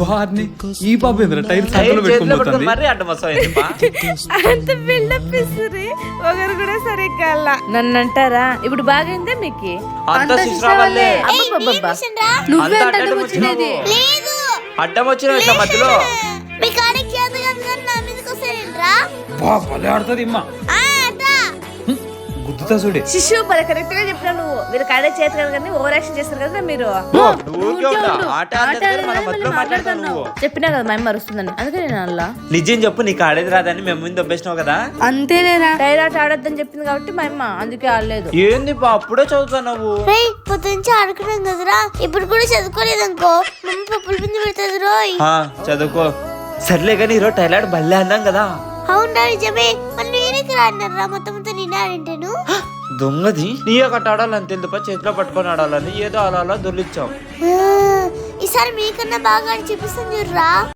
వారిని ఈ పాప ఏంద్రా టైర్ సంకలో పెట్టుకుంటుంది మరి అడ్డం అంత బిల్డప్ ఇస్తుంది ఒకరు కూడా సరిగ్గా అలా నన్ను అంటారా ఇప్పుడు బాగైందే మీకు అంతా శిశురా వల్లే. అబ్బబ్బబ్బా. నువ్వే అంతా అంత అడ్డం వచ్చినది వచ్చినావు. అడ్డం వచ్చినావు ఇట్లా మధ్యలో భలే ఆడుతుంది ఇమ్మ గుద్దుతా చూడే శిశు మరి కరెక్ట్ గా చెప్పినా నువ్వు మీరు కాడే చేతి కదా కానీ ఓవర్ యాక్షన్ చేస్తారు కదా మీరు నువ్వు ఊరికే ఉండా. ఆట ఆడలేదు మన మధ్యలో మాట్లాడతావు నువ్వు. చెప్పినా కదా మా అమ్మ అరుస్తుందని అందుకే నేను అలా నిజం చెప్పు నీకు ఆడేది రాదని మేము ముందు దొబ్బేసినావు కదా. అంతేనేరా టైర్ ఆట ఆడొద్దని చెప్పింది కాబట్టి మా అమ్మ అందుకే ఆడలేదు ఏంది బా అప్పుడే చదువుతున్నావు. పొద్దునుంచి ఆడుకున్నాం కదరా ఇప్పుడు కూడా చదువుకోలేదనుకో మమ్మీ పప్పుల పిండి పెడుతుంది రోయ్. చదువుకో సర్లే కానీ ఈరోజు టైలాడ్ బల్లే అన్నాం కదా. అవునా నిజమే మరి నేనే రాడినారా మొత్తం నేను ఆడింటాను. దొంగది నీ ఒకటి ఆడాలని తెలుపా చేతిలో పట్టుకొని ఆడాలని ఏదో అలా అలా దొర్లిచ్చాం. ఈసారి మీకన్నా బాగా ఆడి చూపిస్తాను చూడరా.